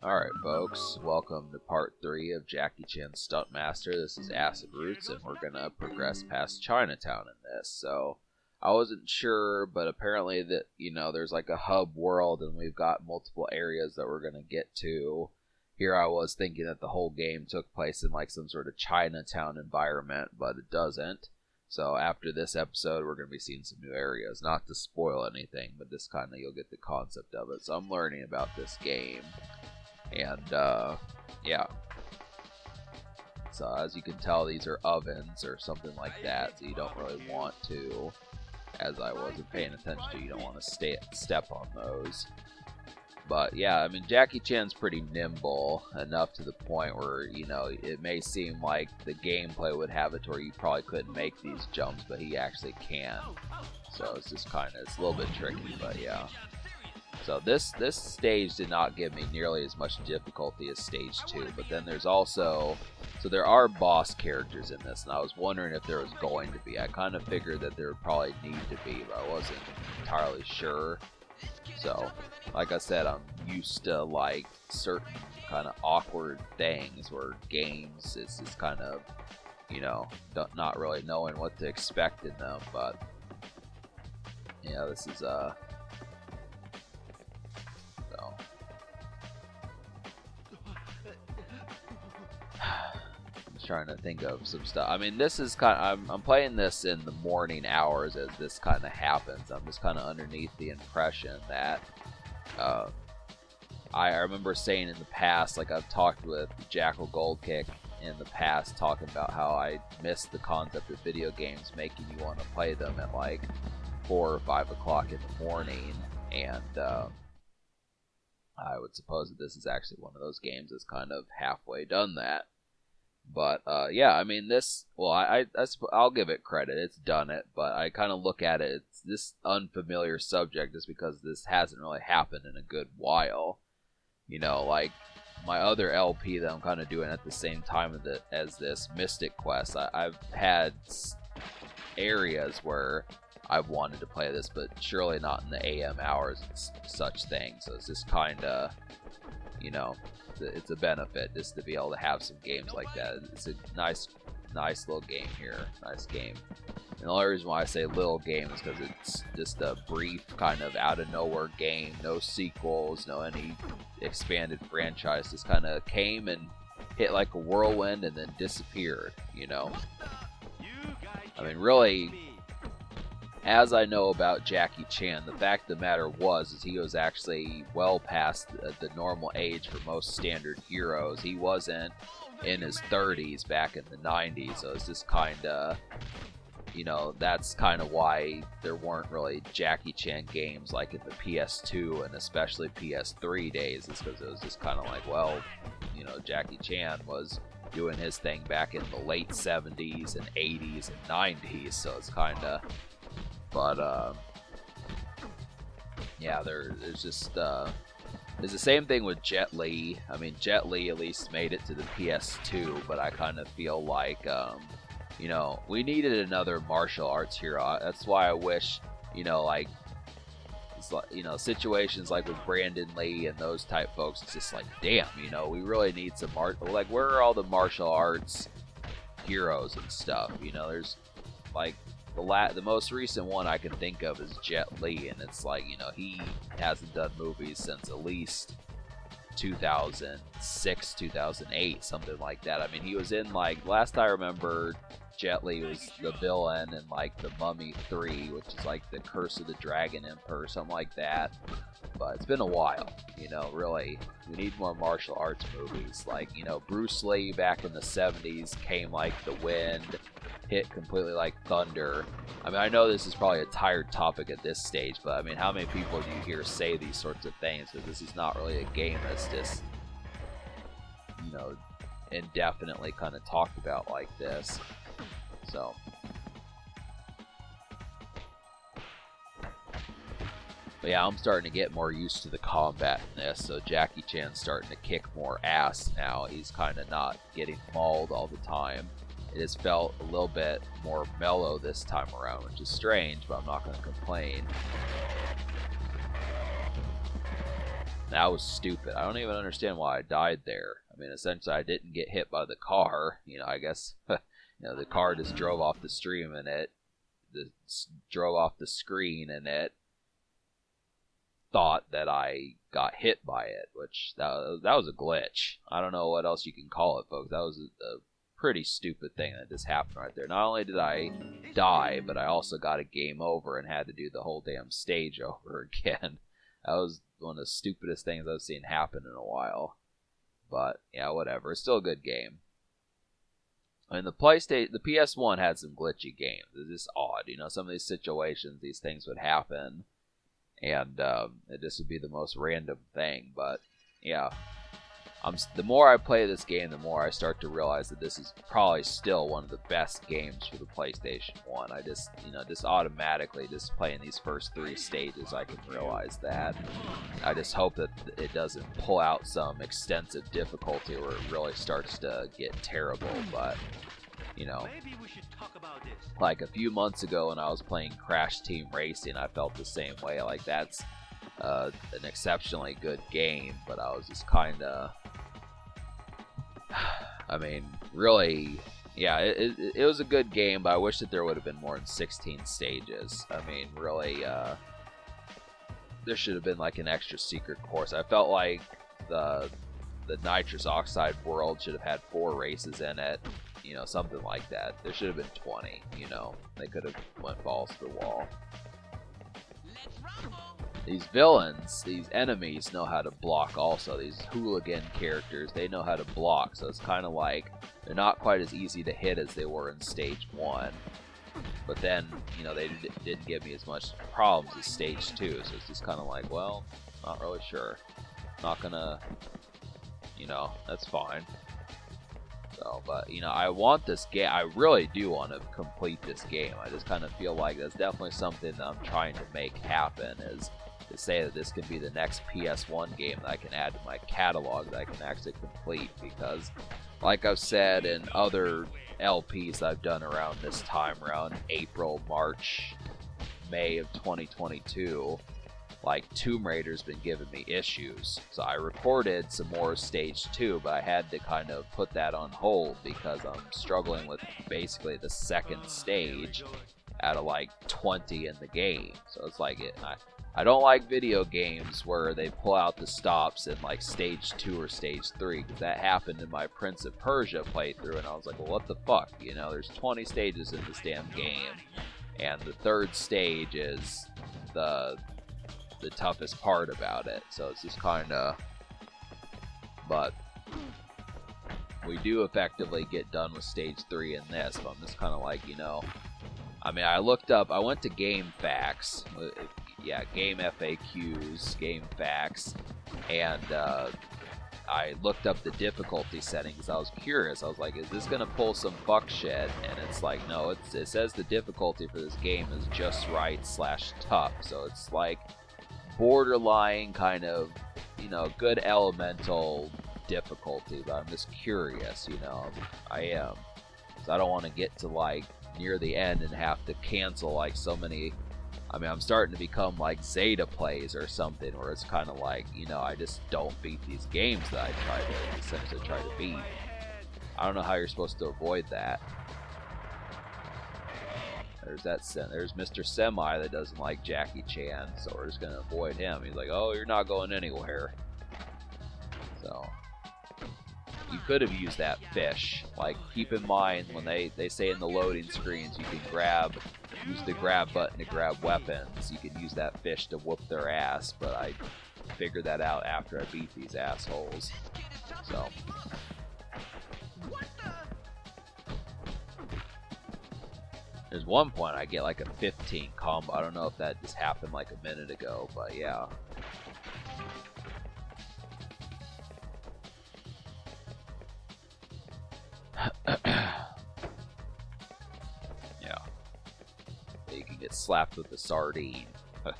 Alright folks, welcome to part 3 of Jackie Chan's Stuntmaster. This is Acid Roots, and we're gonna progress past Chinatown in this. So, I wasn't sure, but apparently that, there's like a hub world and we've got multiple areas that we're gonna get to. Here I was thinking that the whole game took place in like some sort of Chinatown environment, but it doesn't. So after this episode, we're going to be seeing some new areas. Not to spoil anything, but just kind of you'll get the concept of it. So I'm learning about this game. And, yeah. So as you can tell, these are ovens or something like that. So you don't really want to, as I wasn't paying attention to, you don't want to step on those. But yeah, I mean, Jackie Chan's pretty nimble enough to the point where, it may seem like the gameplay would have it to where you probably couldn't make these jumps, but he actually can. So it's just it's a little bit tricky, but yeah. So this stage did not give me nearly as much difficulty as stage 2, but then there's also, so there are boss characters in this, and I was wondering if there was going to be. I kind of figured that there would probably need to be, but I wasn't entirely sure. So, like I said, I'm used to like certain kind of awkward things where games is just kind of, not really knowing what to expect in them, but this is so I'm just trying to think of some stuff. I mean, this is I'm playing this in the morning hours as this kind of happens. I'm just kind of underneath the impression that I remember saying in the past, like I've talked with Jackal Goldkick in the past, talking about how I miss the concept of video games making you want to play them at like 4 or 5 o'clock in the morning, and I would suppose that this is actually one of those games that's kind of halfway done that. But yeah, I mean I'll give it credit, it's done it, but I kind of look at it, it's this unfamiliar subject just because this hasn't really happened in a good while. Like my other LP that I'm kind of doing at the same time as this Mystic Quest, I've had areas where I've wanted to play this, but surely not in the AM hours and such things. So it's just kind of, it's a benefit just to be able to have some games like that. It's a nice little game here. Nice game. And the only reason why I say little game is because it's just a brief kind of out of nowhere game. No sequels, no any expanded franchise. Just kind of came and hit like a whirlwind and then disappeared, I mean, really, as I know about Jackie Chan, the fact of the matter is he was actually well past the normal age for most standard heroes. He wasn't in his 30s back in the 90s, so it's just kind of, that's kind of why there weren't really Jackie Chan games like in the PS2 and especially PS3 days, is because it was just kind of like, well, Jackie Chan was doing his thing back in the late 70s and 80s and 90s, so it's kind of, but yeah, there's just it's the same thing with Jet Li. I mean, Jet Li at least made it to the PS2, but I kind of feel like we needed another martial arts hero. That's why I wish, like, it's like, situations like with Brandon Lee and those type folks, it's just like, damn, we really need some like, where are all the martial arts heroes and stuff? There's like the most recent one I can think of is Jet Li, and it's like, he hasn't done movies since at least 2006, 2008, something like that. I mean, he was in, like, last I remember, Jet Li was the villain in like The Mummy 3, which is like the Curse of the Dragon Emperor, something like that. But it's been a while, really. We need more martial arts movies. Like, Bruce Lee back in the 70s came like the wind, hit completely like thunder. I mean, I know this is probably a tired topic at this stage, but I mean, how many people do you hear say these sorts of things? Because this is not really a game that's just, indefinitely kind of talked about like this. So, but yeah, I'm starting to get more used to the combat in this, so Jackie Chan's starting to kick more ass now. He's kind of not getting mauled all the time. It has felt a little bit more mellow this time around, which is strange, but I'm not going to complain. That was stupid. I don't even understand why I died there. I mean, essentially, I didn't get hit by the car. I guess the car just drove off the stream and drove off the screen, and it thought that I got hit by it, which that was a glitch. I don't know what else you can call it, folks. That was a pretty stupid thing that just happened right there. Not only did I die, but I also got a game over and had to do the whole damn stage over again. That was one of the stupidest things I've seen happen in a while. But yeah, whatever. It's still a good game. And the PS1 had some glitchy games. It's just odd, some of these situations, these things would happen, and it just would be the most random thing. But yeah, the more I play this game, the more I start to realize that this is probably still one of the best games for the PlayStation 1. I just, just automatically, just playing these first 3 stages, I can realize that. I just hope that it doesn't pull out some extensive difficulty where it really starts to get terrible, but, like a few months ago when I was playing Crash Team Racing, I felt the same way. Like, that's an exceptionally good game, but I was just kind of... I mean, really, yeah, it was a good game, but I wish that there would have been more than 16 stages. I mean, really, there should have been like an extra secret course. I felt like the nitrous oxide world should have had 4 races in it, something like that. There should have been 20, they could have went balls to the wall. These villains, these enemies know how to block also. These hooligan characters, they know how to block. So it's kind of like they're not quite as easy to hit as they were in Stage 1. But then, they didn't give me as much problems as Stage 2. So it's just kind of like, well, not really sure. Not gonna, that's fine. So, but, I want this game. I really do want to complete this game. I just kind of feel like that's definitely something that I'm trying to make happen, is to say that this could be the next PS1 game that I can add to my catalog that I can actually complete, because like I've said in other LPs I've done around this time, around April, March, May of 2022, like Tomb Raider's been giving me issues. So I recorded some more Stage 2, but I had to kind of put that on hold because I'm struggling with basically the second stage out of like 20 in the game. So it's like I don't like video games where they pull out the stops in like Stage 2 or Stage 3, because that happened in my Prince of Persia playthrough, and I was like, well, what the fuck? There's 20 stages in this damn game, and the 3rd stage is the toughest part about it. So it's just kind of... But we do effectively get done with Stage 3 in this, but I'm just kind of like, I mean, I went to Game Facts, Game FAQs, Game Facts, and I looked up the difficulty settings. I was curious. I was like, is this going to pull some fuck shit? And it's like, no, it says the difficulty for this game is just right / tough. So it's like borderline kind of, good elemental difficulty, but I'm just curious, I am. So I don't want to get to like near the end and have to cancel like so many. I mean, I'm starting to become like Zeta plays or something, where it's kind of like, I just don't beat these games that I essentially try to beat. I don't know how you're supposed to avoid that. There's Mr. Semi that doesn't like Jackie Chan, so we're just gonna avoid him. He's like, oh, you're not going anywhere. So you could have used that fish. Like, keep in mind when they say in the loading screens you can use the grab button to grab weapons. You can use that fish to whoop their ass, but I figured that out after I beat these assholes. So there's one point I get like a 15 combo. I don't know if that just happened like a minute ago, but yeah. Yeah. You can get slapped with a sardine. I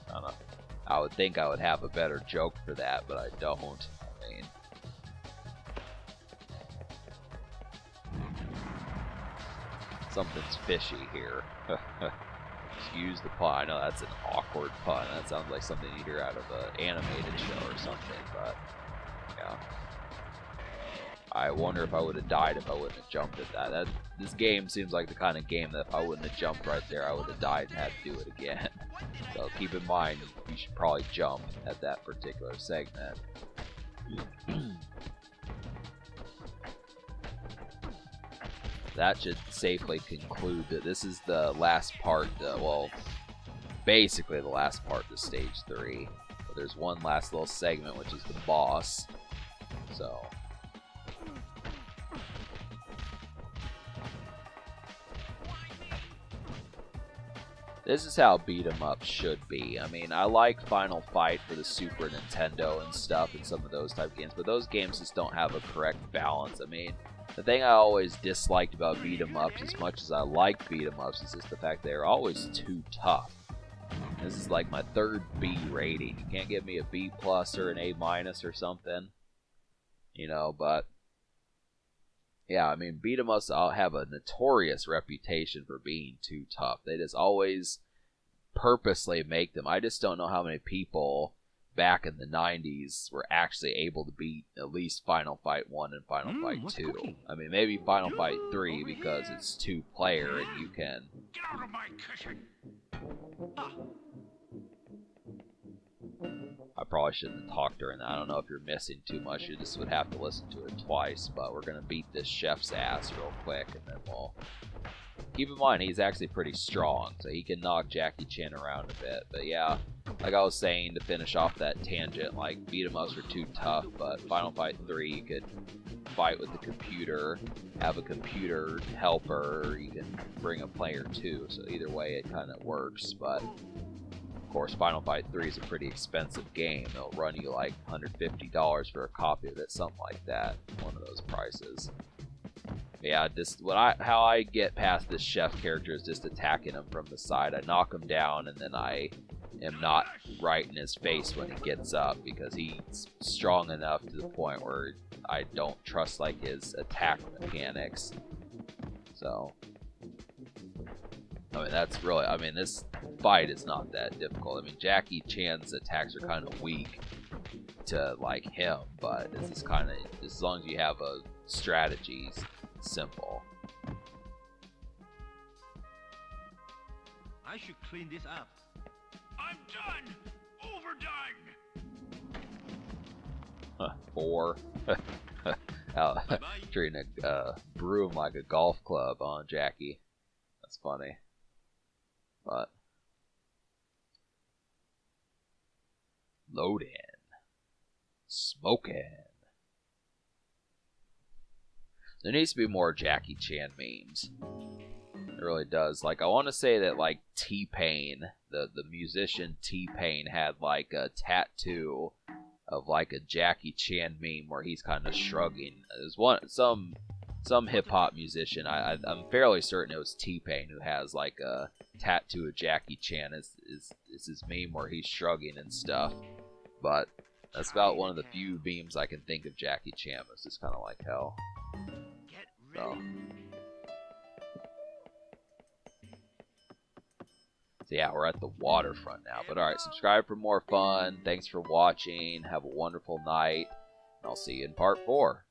don't know. I would think I would have a better joke for that, but I don't. I mean, something's fishy here. Excuse the pun. I know that's an awkward pun. That sounds like something you hear out of an animated show or something, but yeah. I wonder if I would have died if I wouldn't have jumped at that. This game seems like the kind of game that if I wouldn't have jumped right there, I would have died and had to do it again. So keep in mind, you should probably jump at that particular segment. That should safely conclude that this is the last part, well, basically the last part of stage 3. But there's one last little segment, which is the boss. So this is how beat 'em up should be. I mean, I like Final Fight for the Super Nintendo and stuff and some of those type of games, but those games just don't have a correct balance. I mean, the thing I always disliked about beat 'em ups, as much as I like beat 'em ups, is just the fact they're always too tough. This is like my 3rd B rating. You can't give me a B plus or an A minus or something, you know. But yeah, I mean, beat 'em ups have a notorious reputation for being too tough. They just always purposely make them. I just don't know how many people back in the 90s were actually able to beat at least Final Fight 1 and Final Fight 2. Cooking? I mean, maybe Final Fight 3 because it's 2-player and you can... Get out of my kitchen! I probably shouldn't have talked during that. I don't know if you're missing too much. You just would have to listen to it twice, but we're going to beat this chef's ass real quick, and then we'll... Keep in mind, he's actually pretty strong, so he can knock Jackie Chan around a bit. But yeah, like I was saying, to finish off that tangent, like, beat 'em ups are too tough, but Final Fight 3, you could fight with the computer, have a computer helper, or you can bring a player too, so either way it kind of works. But of course, Final Fight 3 is a pretty expensive game. It'll run you like $150 for a copy of it, something like that, one of those prices. Yeah, just how I get past this chef character is just attacking him from the side. I knock him down, and then I am not right in his face when he gets up, because he's strong enough to the point where I don't trust like his attack mechanics. So, I mean, that's really, I mean, this fight is not that difficult. I mean, Jackie Chan's attacks are kind of weak to like him, but this is kind of, as long as you have a strategy, simple. I should clean this up. I'm done! Overdone! 4. Treating a broom like a golf club on Jackie. That's funny. But load in. Smoking. There needs to be more Jackie Chan memes. It really does. Like, I want to say that, like, T-Pain, the musician T-Pain, had, like, a tattoo of, like, a Jackie Chan meme where he's kind of shrugging. There's some hip-hop musician, I'm fairly certain it was T-Pain, who has, like, a tattoo of Jackie Chan. Is his meme where he's shrugging and stuff. But that's about one of the few memes I can think of Jackie Chan. It's just kind of like hell. So yeah, we're at the waterfront now. But alright, subscribe for more fun. Thanks for watching. Have a wonderful night. And I'll see you in part 4.